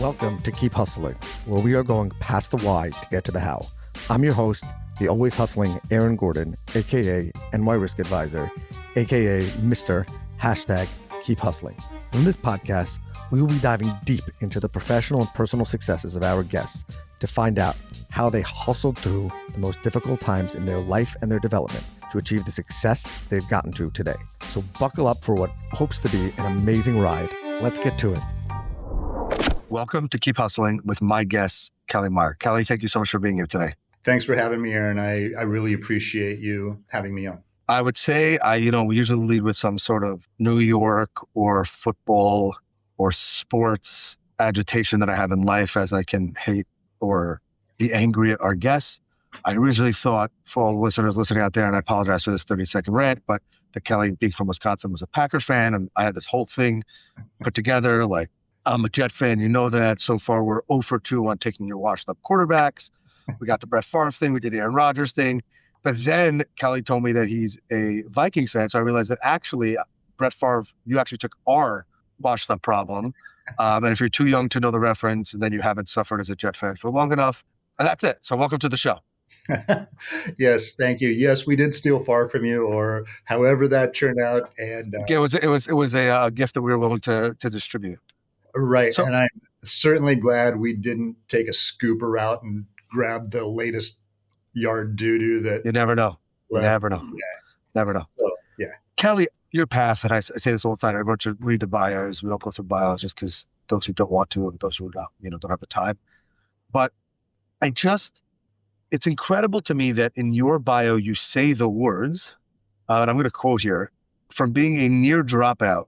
Welcome to Keep Hustling, where we are going past the why to get to the how. I'm your host, the always hustling Aaron Gordon, aka NY Risk Advisor, aka Mr. #Keep Hustling. In this podcast, we will be diving deep into the professional and personal successes of our guests to find out how they hustled through the most difficult times in their life and their development to achieve the success they've gotten to today. So buckle up for what hopes to be an amazing ride. Let's get to it. Welcome to Keep Hustling with my guest, Kelly Meyer. Kelly, thank you so much for being here today. Thanks for having me, Aaron. I really appreciate you having me on. I would say, we usually lead with some sort of New York or football or sports agitation that I have in life as I can hate or be angry at our guests. I originally thought, for all the listeners listening out there, and I apologize for this 30-second rant, but that Kelly, being from Wisconsin, was a Packer fan, and I had this whole thing put together. Like, I'm a Jet fan, you know that. So far, we're 0 for 2 on taking your washed-up quarterbacks. We got the Brett Favre thing. We did the Aaron Rodgers thing. But then Kelly told me that he's a Vikings fan. So I realized that actually, Brett Favre, you actually took our washed-up problem. And if you're too young to know the reference, then you haven't suffered as a Jet fan for long enough. And that's it. So welcome to the show. Yes, thank you. Yes, we did steal Favre from you, or however that turned out. And it was a gift that we were willing to distribute. Right. So, and I'm certainly glad we didn't take a scooper route and grab the latest yard doo-doo that... You never know. Left. Never know. Yeah. Never know. So, yeah. Kelly, your path, and I say this all the time, everyone should read the bios. We don't go through bios just because those who don't want to and those who don't have the time. But it's incredible to me that in your bio, you say the words, and I'm going to quote here, from being a near dropout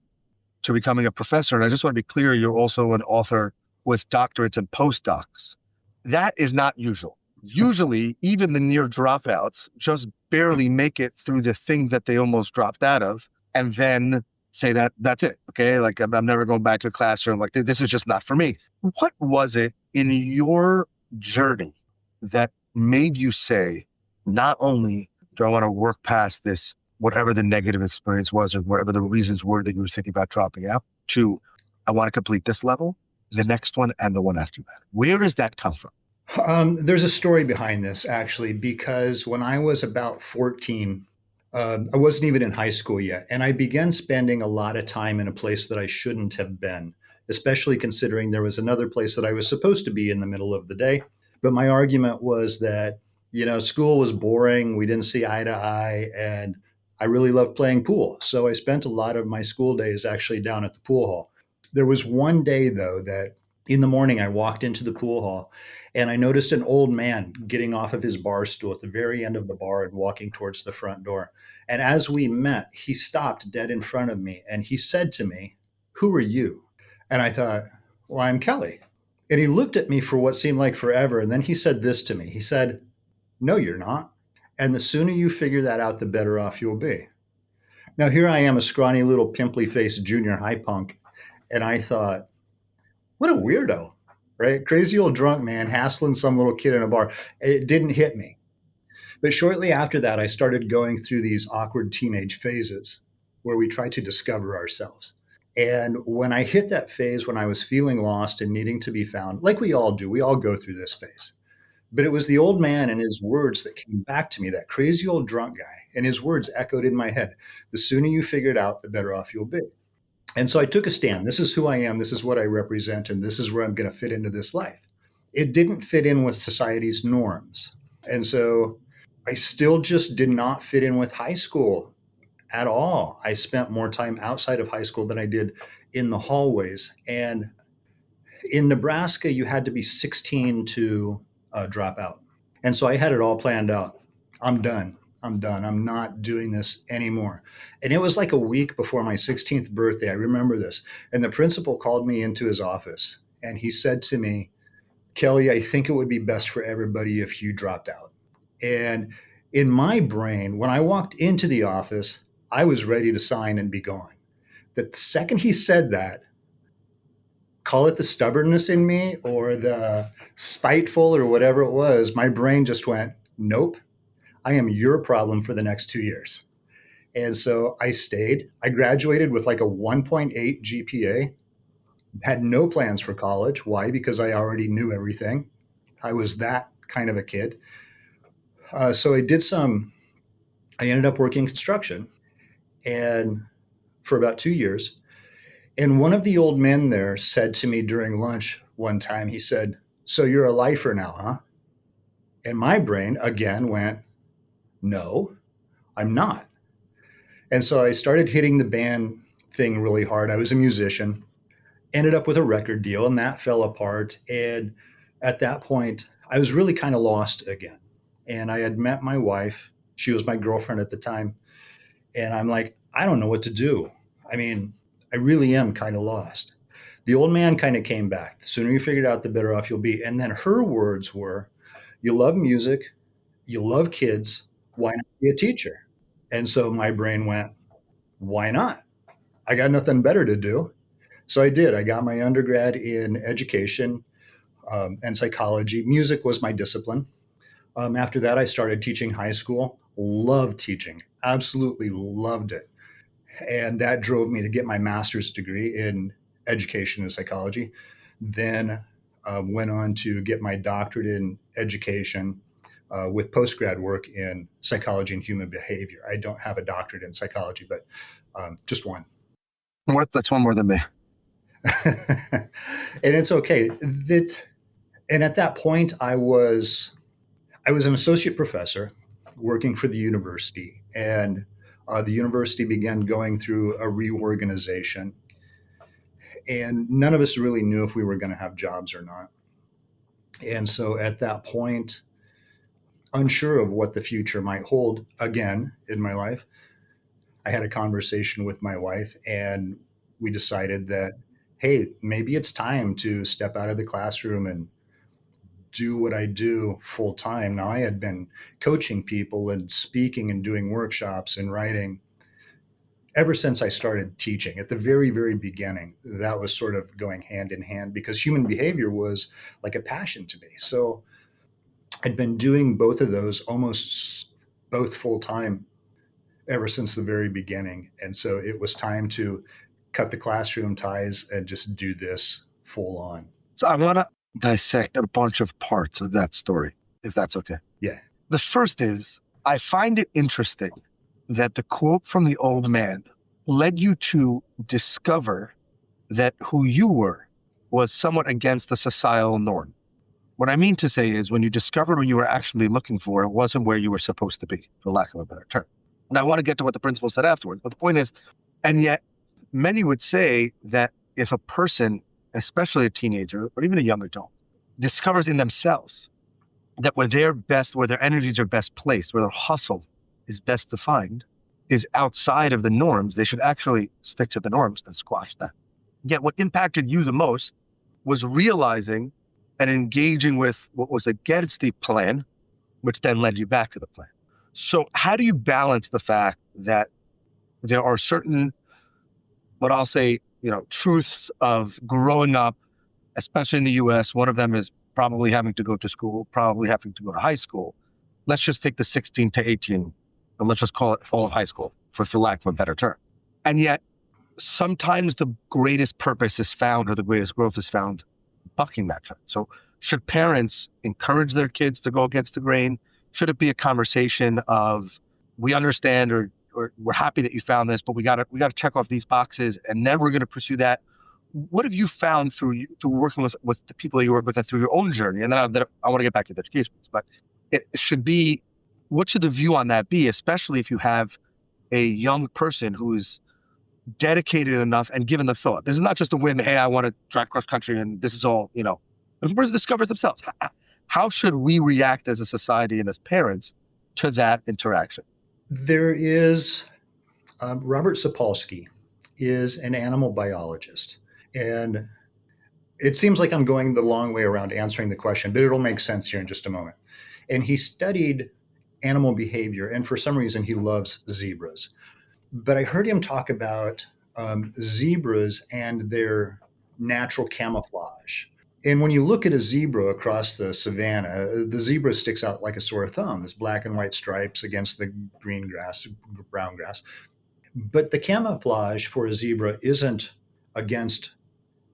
to becoming a professor. And I just want to be clear, you're also an author with doctorates and postdocs. That is not usual. Usually, even the near dropouts just barely make it through the thing that they almost dropped out of and then say that's it. Okay. Like I'm never going back to the classroom. Like this is just not for me. What was it in your journey that made you say, not only do I want to work past this, whatever the negative experience was or whatever the reasons were that you were thinking about dropping out, to I want to complete this level, the next one, and the one after that? Where does that come from? There's a story behind this, actually, because when I was about 14, I wasn't even in high school yet, and I began spending a lot of time in a place that I shouldn't have been, especially considering there was another place that I was supposed to be in the middle of the day. But my argument was that, school was boring, we didn't see eye to eye, and I really loved playing pool. So I spent a lot of my school days actually down at the pool hall. There was one day, though, that in the morning I walked into the pool hall and I noticed an old man getting off of his bar stool at the very end of the bar and walking towards the front door. And as we met, he stopped dead in front of me and he said to me, "Who are you?" And I thought, "Well, I'm Kelly." And he looked at me for what seemed like forever. And then he said this to me. He said, "No, you're not. And the sooner you figure that out, the better off you'll be." Now, here I am, a scrawny little pimply-faced junior high punk. And I thought, what a weirdo, right? Crazy old drunk man hassling some little kid in a bar. It didn't hit me. But shortly after that, I started going through these awkward teenage phases where we try to discover ourselves. And when I hit that phase, when I was feeling lost and needing to be found, like we all do, we all go through this phase. But it was the old man and his words that came back to me, that crazy old drunk guy. And his words echoed in my head. The sooner you figure it out, the better off you'll be. And so I took a stand. This is who I am. This is what I represent. And this is where I'm going to fit into this life. It didn't fit in with society's norms. And so I still just did not fit in with high school at all. I spent more time outside of high school than I did in the hallways. And in Nebraska, you had to be 16 to drop out. And so I had it all planned out. I'm done. I'm not doing this anymore. And it was like a week before my 16th birthday. I remember this. And the principal called me into his office and he said to me, "Kelly, I think it would be best for everybody if you dropped out." And in my brain, when I walked into the office, I was ready to sign and be gone. The second he said that, call it the stubbornness in me or the spiteful or whatever it was, my brain just went, "Nope, I am your problem for the next 2 years." And so I stayed. I graduated with like a 1.8 GPA. Had no plans for college. Why? Because I already knew everything. I was that kind of a kid. So I ended up working construction and for about 2 years. And one of the old men there said to me during lunch one time, he said, "So you're a lifer now, huh?" And my brain again went, "No, I'm not." And so I started hitting the band thing really hard. I was a musician, ended up with a record deal, and that fell apart. And at that point, I was really kind of lost again. And I had met my wife. She was my girlfriend at the time. And I'm like, I don't know what to do. I mean, I really am kind of lost. The old man kind of came back. The sooner you figure it out, the better off you'll be. And then her words were, "You love music, you love kids. Why not be a teacher?" And so my brain went, why not? I got nothing better to do. So I did. I got my undergrad in education and psychology. Music was my discipline. After that, I started teaching high school. Loved teaching, absolutely loved it. And that drove me to get my master's degree in education and psychology. Then went on to get my doctorate in education with postgrad work in psychology and human behavior. I don't have a doctorate in psychology, but just one. That's one more than me. And it's okay. And at that point, I was an associate professor working for the university, and the university began going through a reorganization, and none of us really knew if we were going to have jobs or not. And so at that point, unsure of what the future might hold again in my life, I had a conversation with my wife, and we decided that, hey, maybe it's time to step out of the classroom and do what I do full time. Now, I had been coaching people and speaking and doing workshops and writing ever since I started teaching. At the very, very beginning, that was sort of going hand in hand because human behavior was like a passion to me. So I'd been doing both of those almost both full time ever since the very beginning. And so it was time to cut the classroom ties and just do this full on. So I want to dissect a bunch of parts of that story, if that's okay. Yeah. The first is, I find it interesting that the quote from the old man led you to discover that who you were was somewhat against the societal norm. What I mean to say is, when you discovered what you were actually looking for, it wasn't where you were supposed to be, for lack of a better term. And I want to get to what the principal said afterwards. But the point is, and yet many would say that if a person, especially a teenager, or even a young adult, discovers in themselves that where they're best, where their energies are best placed, where their hustle is best defined, is outside of the norms, they should actually stick to the norms and squash that. Yet what impacted you the most was realizing and engaging with what was against the plan, which then led you back to the plan. So how do you balance the fact that there are certain, what I'll say, truths of growing up, especially in the US? One of them is probably having to go to school, probably having to go to high school. Let's just take the 16 to 18, and let's just call it all of high school, for lack of a better term. And yet, sometimes the greatest purpose is found, or the greatest growth is found, bucking that trend. So should parents encourage their kids to go against the grain? Should it be a conversation of, we understand, or we're happy that you found this, but we got to check off these boxes, and then we're going to pursue that? What have you found through working with the people that you work with and through your own journey? And then I want to get back to the education, but it should be, what should the view on that be, especially if you have a young person who's dedicated enough and given the thought? This is not just a whim, hey, I want to drive cross country and this is all, If a person discovers themselves, how should we react as a society and as parents to that interaction? There is Robert Sapolsky is an animal biologist. And it seems like I'm going the long way around answering the question, but it'll make sense here in just a moment. And he studied animal behavior, and for some reason, he loves zebras. But I heard him talk about zebras and their natural camouflage. And when you look at a zebra across the savannah, the zebra sticks out like a sore thumb, this black and white stripes against the green grass, brown grass. But the camouflage for a zebra isn't against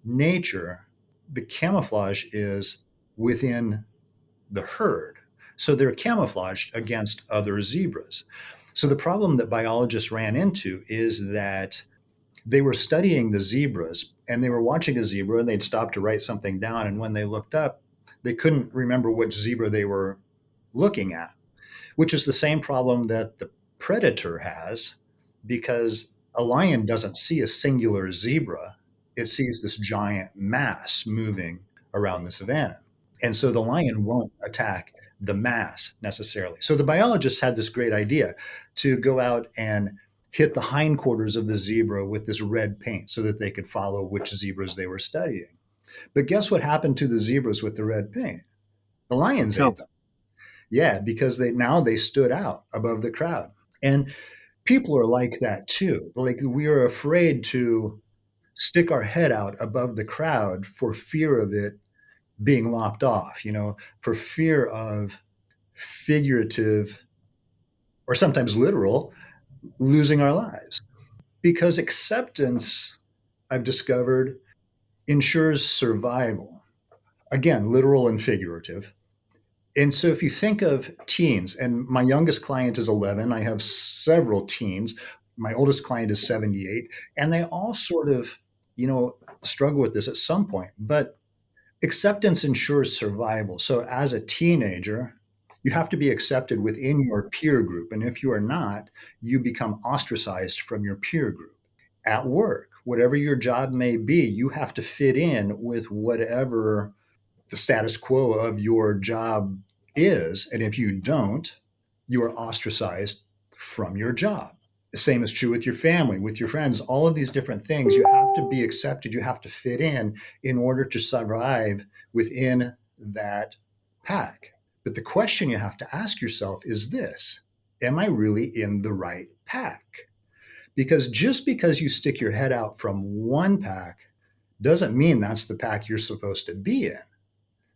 nature, the camouflage is within the herd. So they're camouflaged against other zebras. So the problem that biologists ran into is that they were studying the zebras and they were watching a zebra and they'd stop to write something down. And when they looked up, they couldn't remember which zebra they were looking at, which is the same problem that the predator has, because a lion doesn't see a singular zebra, it sees this giant mass moving around the savannah. And so the lion won't attack the mass necessarily. So the biologists had this great idea to go out and hit the hindquarters of the zebra with this red paint so that they could follow which zebras they were studying. But guess what happened to the zebras with the red paint? The lions ate Kill. them. Yeah, because they stood out above the crowd. And people are like that too. Like, we are afraid to stick our head out above the crowd for fear of it being lopped off, for fear of figurative or sometimes literal losing our lives. Because acceptance, I've discovered, ensures survival. Again, literal and figurative. And so if you think of teens, and my youngest client is 11, I have several teens. My oldest client is 78, and they all sort of, struggle with this at some point. But acceptance ensures survival. So as a teenager, you have to be accepted within your peer group. And if you are not, you become ostracized from your peer group. At work, whatever your job may be, you have to fit in with whatever the status quo of your job is. And if you don't, you are ostracized from your job. The same is true with your family, with your friends, all of these different things. You have to be accepted, you have to fit in order to survive within that pack. But the question you have to ask yourself is this: am I really in the right pack? Because just because you stick your head out from one pack doesn't mean that's the pack you're supposed to be in.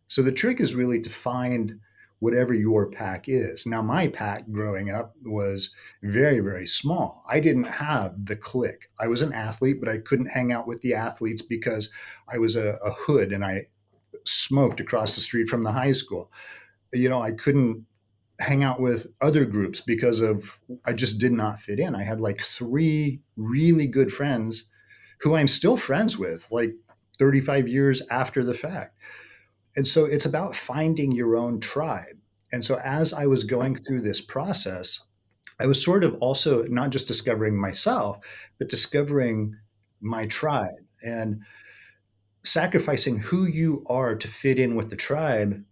So the trick is really to find whatever your pack is. Now, my pack growing up was very, very small. I didn't have the clique. I was an athlete, but I couldn't hang out with the athletes because I was a hood and I smoked across the street from the high school. I couldn't hang out with other groups because I just did not fit in. I had like 3 really good friends who I'm still friends with, like 35 years after the fact. And so it's about finding your own tribe. And so as I was going through this process, I was sort of also not just discovering myself, but discovering my tribe, and sacrificing who you are to fit in with the tribe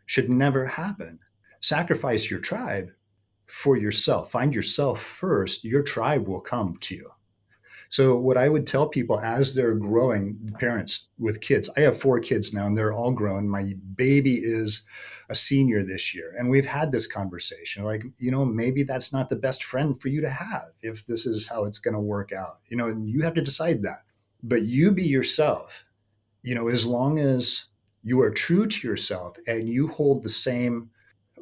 should never happen. Sacrifice your tribe for yourself. Find yourself first. Your tribe will come to you. So what I would tell people as they're growing, parents with kids, I have 4 kids now and they're all grown. My baby is a senior this year. And we've had this conversation like, maybe that's not the best friend for you to have if this is how it's going to work out, and you have to decide that. But you be yourself, as long as you are true to yourself and you hold the same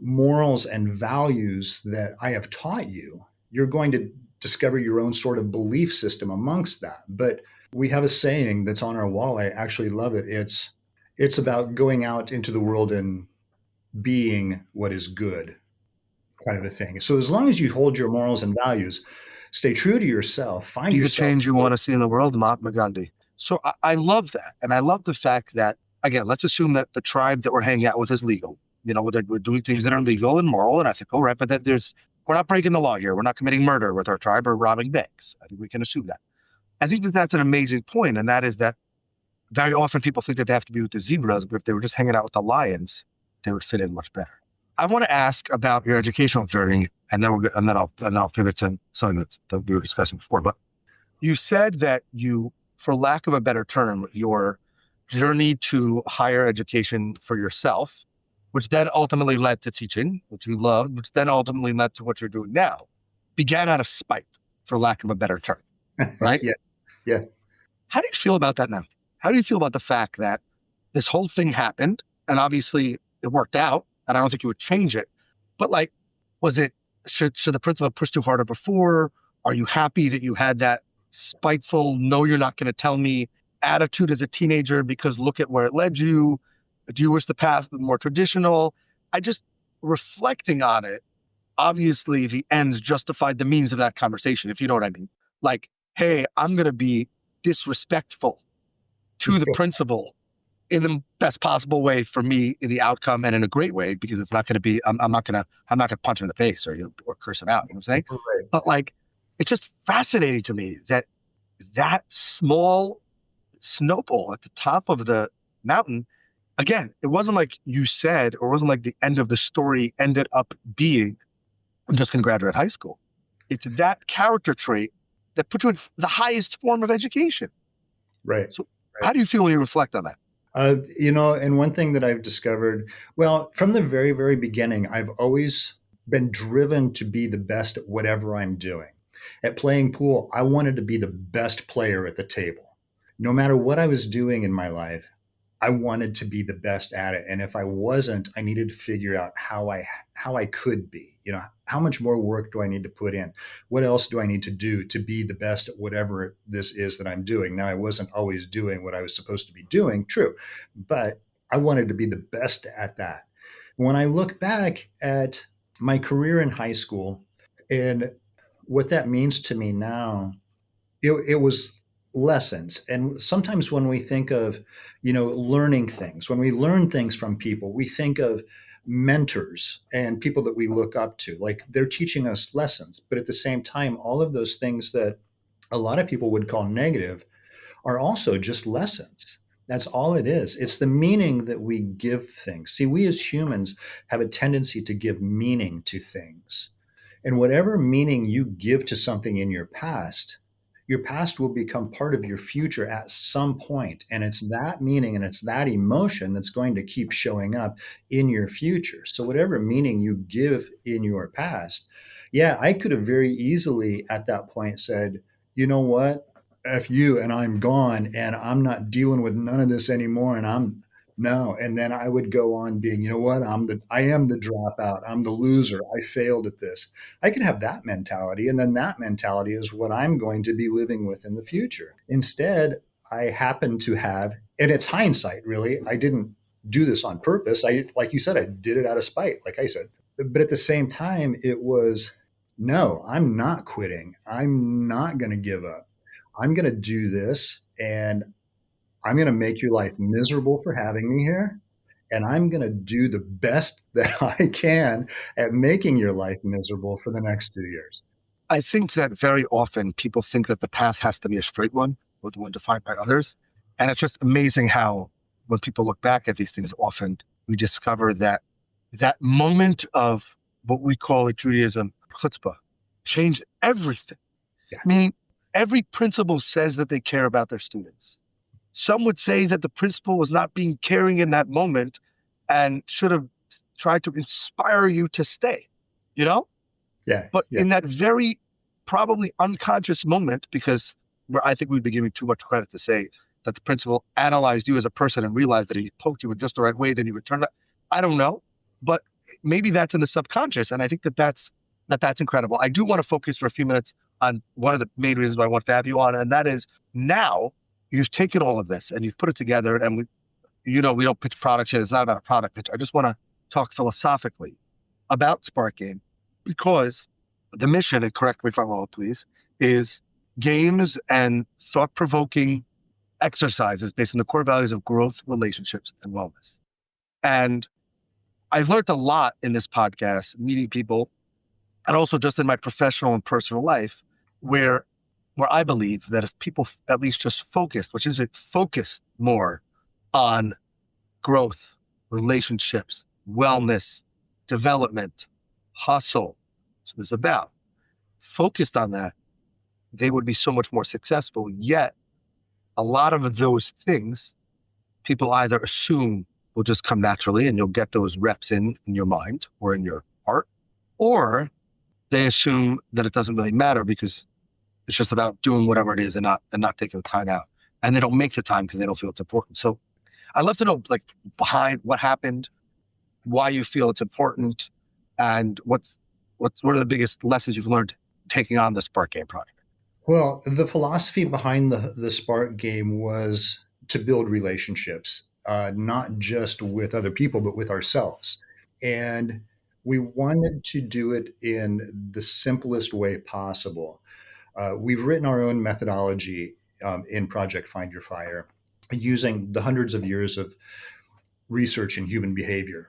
morals and values that I have taught you, you're going to discover your own sort of belief system amongst that. But we have a saying that's on our wall. I actually love it. It's about going out into the world and being what is good, kind of a thing. So as long as you hold your morals and values, stay true to yourself, find Be the yourself. change you want to see in the world, Mahatma Gandhi. So I love that. And I love the fact that, again, let's assume that the tribe that we're hanging out with is legal. We're doing things that are legal and moral and ethical, right? But that we're not breaking the law here. We're not committing murder with our tribe or robbing banks. I think we can assume that. I think that that's an amazing point, and that is that very often people think that they have to be with the zebras, but if they were just hanging out with the lions, they would fit in much better. I want to ask about your educational journey, and then I'll pivot to something that we were discussing before. But you said that you, for lack of a better term, your journey to higher education for yourself, which then ultimately led to teaching, which you loved, which then ultimately led to what you're doing now, began out of spite, for lack of a better term, right? Yeah. Yeah. How do you feel about that now? How do you feel about the fact that this whole thing happened, and obviously it worked out, and I don't think you would change it, but like, should the principal have pushed you harder before? Are you happy that you had that spiteful, no, you're not going to tell me attitude as a teenager because look at where it led you. Do you wish the path was more traditional? I just reflecting on it, obviously the ends justified the means of that conversation, if you know what I mean. Like, hey, I'm going to be disrespectful to the principal in the best possible way for me in the outcome and in a great way, because it's not going to be, I'm not going to punch him in the face or curse him out. You know what I'm saying? Right. But like, it's just fascinating to me that that small snowball at the top of the mountain, again, it wasn't like you said, or it wasn't like the end of the story ended up being, I'm just going to graduate high school. It's that character trait that puts you in the highest form of education. Right. So how do you feel when you reflect on that? And one thing that I've discovered, well, from the very, very beginning, I've always been driven to be the best at whatever I'm doing. At playing pool, I wanted to be the best player at the table. No matter what I was doing in my life, I wanted to be the best at it. And if I wasn't, I needed to figure out how I could be. How much more work do I need to put in? What else do I need to do to be the best at whatever this is that I'm doing? Now, I wasn't always doing what I was supposed to be doing, true, but I wanted to be the best at that. When I look back at my career in high school and what that means to me now, it was lessons. And sometimes when we think of, learning things, when we learn things from people, we think of mentors and people that we look up to, like they're teaching us lessons. But at the same time, all of those things that a lot of people would call negative are also just lessons. That's all it is. It's the meaning that we give things. See, we as humans have a tendency to give meaning to things. And whatever meaning you give to something in your past will become part of your future at some point. And it's that meaning and it's that emotion that's going to keep showing up in your future. So, whatever meaning you give in your past, yeah, I could have very easily at that point said, you know what? F you, and I'm gone, and I'm not dealing with none of this anymore. And I'm no. And then I would go on being, you know what? I am the dropout. I'm the loser. I failed at this. I can have that mentality. And then that mentality is what I'm going to be living with in the future. Instead, I happen to have, and it's hindsight, really. I didn't do this on purpose. Like you said, I did it out of spite, like I said. But at the same time, it was, no, I'm not quitting. I'm not going to give up. I'm going to do this, and I'm going to make your life miserable for having me here. And I'm going to do the best that I can at making your life miserable for the next 2 years. I think that very often people think that the path has to be a straight one or the one defined by others. And it's just amazing how when people look back at these things, often we discover that that moment of what we call in Judaism, chutzpah, changed everything. Yeah. Meaning every principal says that they care about their students. Some would say that the principal was not being caring in that moment and should have tried to inspire you to stay, Yeah. But Yeah. in that very probably unconscious moment, because I think we'd be giving too much credit to say that the principal analyzed you as a person and realized that he poked you in just the right way, then you would turn back. I don't know, but maybe that's in the subconscious. And I think that's incredible. I do want to focus for a few minutes on one of the main reasons why I want to have you on, and that is now you've taken all of this and you've put it together, and we don't pitch products here. It's not about a product pitch. I just want to talk philosophically about Spark Game, because the mission, and correct me if I'm wrong, please, is games and thought-provoking exercises based on the core values of growth, relationships, and wellness. And I've learned a lot in this podcast, meeting people, and also just in my professional and personal life, where I believe that if people at least just focused, which is it, focused more on growth, relationships, wellness, development, hustle, so it's about, focused on that, they would be so much more successful. Yet, a lot of those things, people either assume will just come naturally and you'll get those reps in your mind or in your heart, or they assume that it doesn't really matter because it's just about doing whatever it is and not taking the time out. And they don't make the time because they don't feel it's important. So I'd love to know, like, behind what happened, why you feel it's important, and what are the biggest lessons you've learned taking on the Spark Game project? Well, the philosophy behind the Spark game was to build relationships, not just with other people, but with ourselves. And we wanted to do it in the simplest way possible. We've written our own methodology in Project Find Your Fire using the hundreds of years of research in human behavior.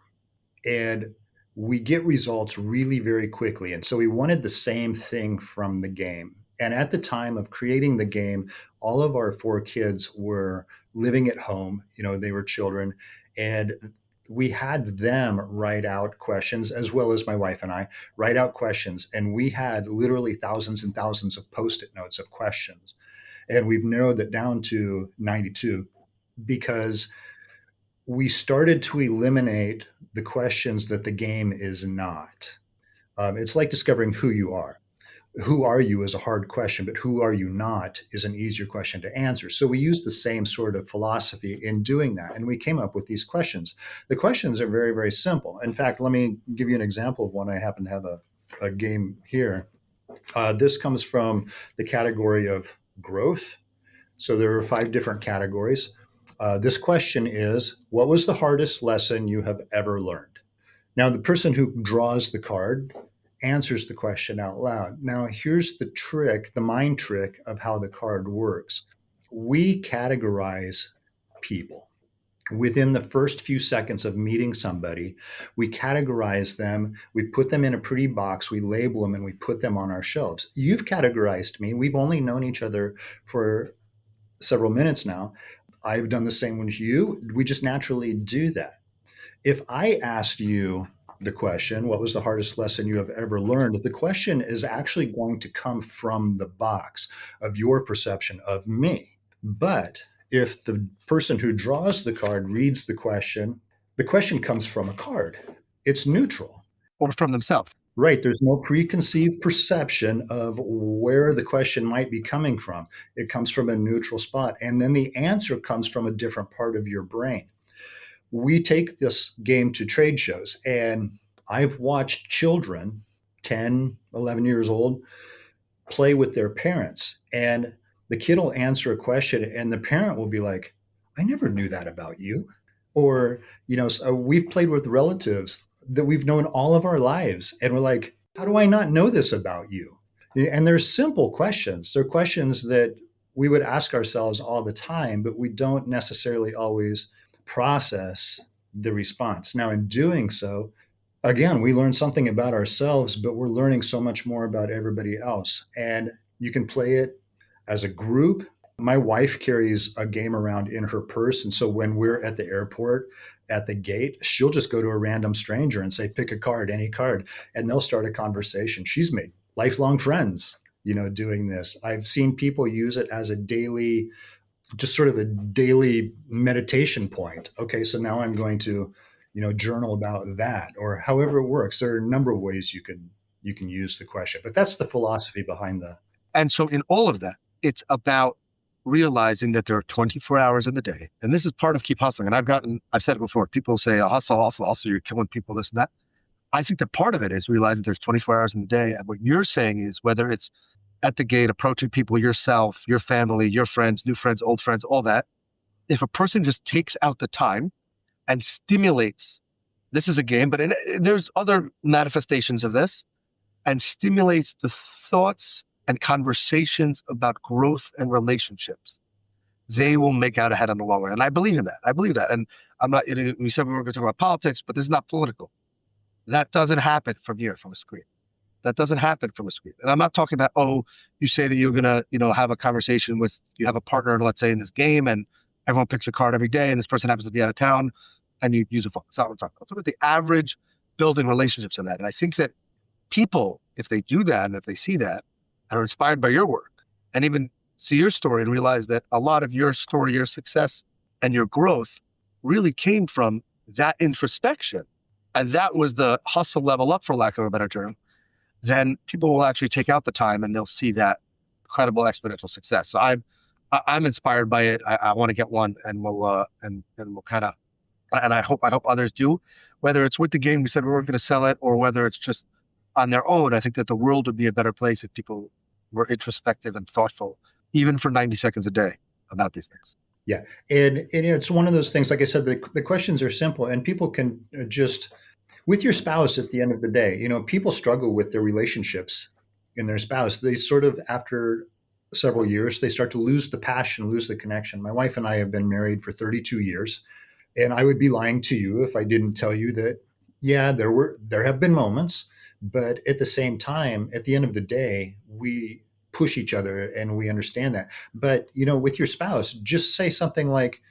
And we get results really very quickly. And so we wanted the same thing from the game. And at the time of creating the game, all of our four kids were living at home. They were children. And we had them write out questions, as well as my wife and I write out questions. And we had literally thousands and thousands of post it notes of questions. And we've narrowed it down to 92 because we started to eliminate the questions that the game is not. It's like discovering who you are. Who are you is a hard question, but who are you not is an easier question to answer. So we use the same sort of philosophy in doing that. And we came up with these questions. The questions are very, very simple. In fact, let me give you an example of one. I happen to have a game here. This comes from the category of growth. So there are 5 different categories. This question is, what was the hardest lesson you have ever learned? Now, the person who draws the card answers the question out loud. Now, here's the trick, the mind trick of how the card works. We categorize people. Within the first few seconds of meeting somebody, we categorize them, we put them in a pretty box, we label them, and we put them on our shelves. You've categorized me. We've only known each other for several minutes now. I've done the same with you. We just naturally do that. If I asked you the question, what was the hardest lesson you have ever learned? The question is actually going to come from the box of your perception of me. But if the person who draws the card reads the question comes from a card. It's neutral. Or from themselves. Right. There's no preconceived perception of where the question might be coming from. It comes from a neutral spot. And then the answer comes from a different part of your brain. We take this game to trade shows, and I've watched children, 10, 11 years old, play with their parents. And the kid will answer a question, and the parent will be like, I never knew that about you. Or, so we've played with relatives that we've known all of our lives. And we're like, how do I not know this about you? And they're simple questions. They're questions that we would ask ourselves all the time, but we don't necessarily always process the response. Now, in doing so, again, we learn something about ourselves, but we're learning so much more about everybody else. And you can play it as a group. My wife carries a game around in her purse. And so when we're at the airport, at the gate, she'll just go to a random stranger and say, pick a card, any card, and they'll start a conversation. She's made lifelong friends, doing this. I've seen people use it as a daily, just sort of a daily meditation point. Okay, so now I'm going to, journal about that, or however it works. There are a number of ways you can use the question, but that's the philosophy behind the. And so in all of that, it's about realizing that there are 24 hours in the day. And this is part of keep hustling. And I've said it before, people say, hustle, you're killing people, this and that. I think that part of it is realizing there's 24 hours in the day. And what you're saying is whether it's at the gate, approaching people, yourself, your family, your friends, new friends, old friends, all that. If a person just takes out the time and stimulates, this is a game, but there's other manifestations of this, and stimulates the thoughts and conversations about growth and relationships, they will make out ahead in the long run. And I believe in that. I believe that. And I'm not, we said we were going to talk about politics, but this is not political. That doesn't happen from here, from a screen. That doesn't happen from a screen. And I'm not talking about, you say that you're going to, have a conversation with, you have a partner, let's say in this game, and everyone picks a card every day, and this person happens to be out of town, and you use a phone. That's not what I'm talking about. I'm talking about the average building relationships in that. And I think that people, if they do that, and if they see that, and are inspired by your work, and even see your story and realize that a lot of your story, your success, and your growth really came from that introspection. And that was the hustle level up, for lack of a better term. Then people will actually take out the time and they'll see that incredible exponential success. So I'm inspired by it. I want to get one, and we'll kind of, and I hope others do, whether it's with the game, we said we weren't going to sell it, or whether it's just on their own. I think that the world would be a better place if people we're introspective and thoughtful, even for 90 seconds a day about these things. Yeah. And it's one of those things, like I said, the questions are simple and people can just, with your spouse at the end of the day, people struggle with their relationships in their spouse. They sort of, after several years, they start to lose the passion, lose the connection. My wife and I have been married for 32 years. And I would be lying to you if I didn't tell you that, yeah, there have been moments, but at the same time, at the end of the day, we push each other and we understand that. But, with your spouse, just say something like,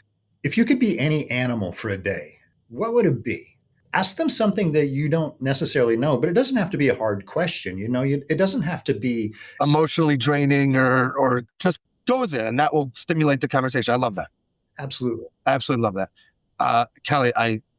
if you could be any animal for a day, what would it be? Ask them something that you don't necessarily know, but it doesn't have to be a hard question. It doesn't have to be emotionally draining or just go with it. And that will stimulate the conversation. I love that. Absolutely. I absolutely love that. Kelly,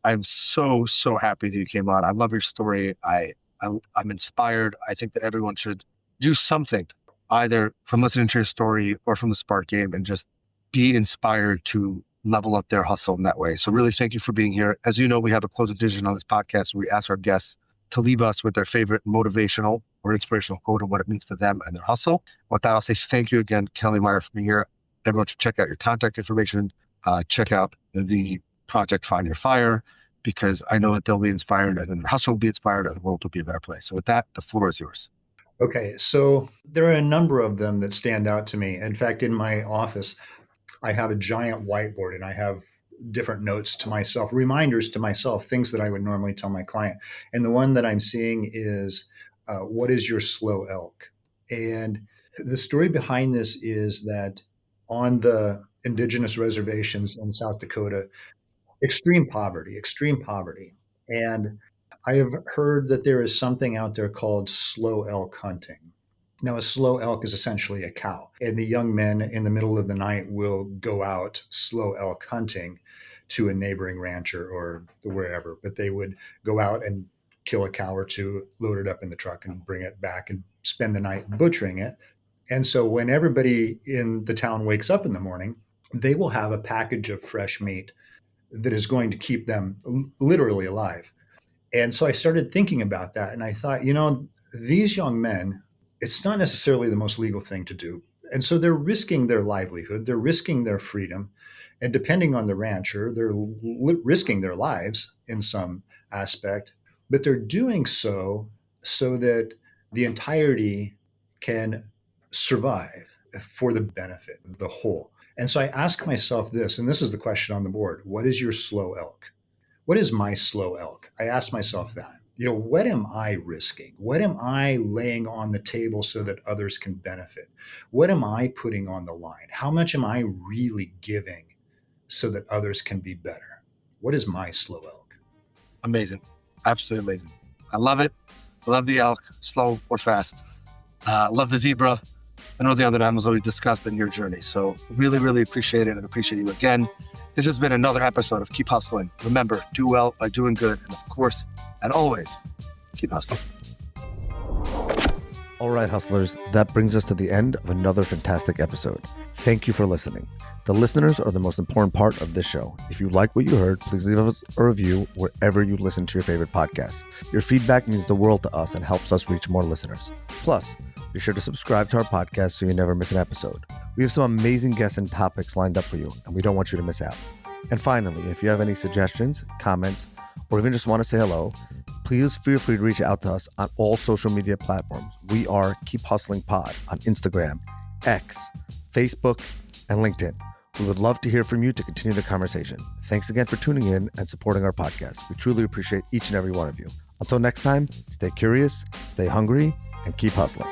I'm so happy that you came on. I love your story. I'm inspired. I think that everyone should do something, either from listening to your story or from the Spark game, and just be inspired to level up their hustle in that way. So really, thank you for being here. As you know, we have a closing decision on this podcast where we ask our guests to leave us with their favorite motivational or inspirational quote and what it means to them and their hustle. With that, I'll say thank you again, Kelly Meyer, for being here. Everyone should check out your contact information. Check out the project Find Your Fire, because I know that they'll be inspired and then their hustle will be inspired and the world will be a better place. So with that, the floor is yours. Okay, so there are a number of them that stand out to me. In fact, in my office, I have a giant whiteboard and I have different notes to myself, reminders to myself, things that I would normally tell my client. And the one that I'm seeing is, what is your slow elk? And the story behind this is that on the indigenous reservations in South Dakota, extreme poverty. And I have heard that there is something out there called slow elk hunting. Now, a slow elk is essentially a cow, and the young men in the middle of the night will go out slow elk hunting to a neighboring rancher or wherever, but they would go out and kill a cow or two, load it up in the truck and bring it back and spend the night butchering it. And so when everybody in the town wakes up in the morning, they will have a package of fresh meat that is going to keep them literally alive. And so I started thinking about that. And I thought, these young men, it's not necessarily the most legal thing to do. And so they're risking their livelihood, they're risking their freedom. And depending on the rancher, they're risking their lives in some aspect, but they're doing so that the entirety can survive for the benefit of the whole. And so I ask myself this, and this is the question on the board: what is your slow elk? What is my slow elk? I ask myself that. What am I risking? What am I laying on the table so that others can benefit? What am I putting on the line? How much am I really giving so that others can be better? What is my slow elk? Amazing. Absolutely amazing. I love it. I love the elk, slow or fast. Love the zebra and all the other animals that we discussed in your journey. So really appreciate it and appreciate you again. This has been another episode of Keep Hustling. Remember, do well by doing good. And of course, and always, keep hustling. All right, hustlers, that brings us to the end of another fantastic episode. Thank you for listening. The listeners are the most important part of this show. If you like what you heard, please leave us a review wherever you listen to your favorite podcasts. Your feedback means the world to us and helps us reach more listeners. Plus, be sure to subscribe to our podcast so you never miss an episode. We have some amazing guests and topics lined up for you, and we don't want you to miss out. And finally, if you have any suggestions, comments, or even just want to say hello, please feel free to reach out to us on all social media platforms. We are Keep Hustling Pod on Instagram, X, Facebook, and LinkedIn. We would love to hear from you to continue the conversation. Thanks again for tuning in and supporting our podcast. We truly appreciate each and every one of you. Until next time, stay curious, stay hungry, and keep hustling.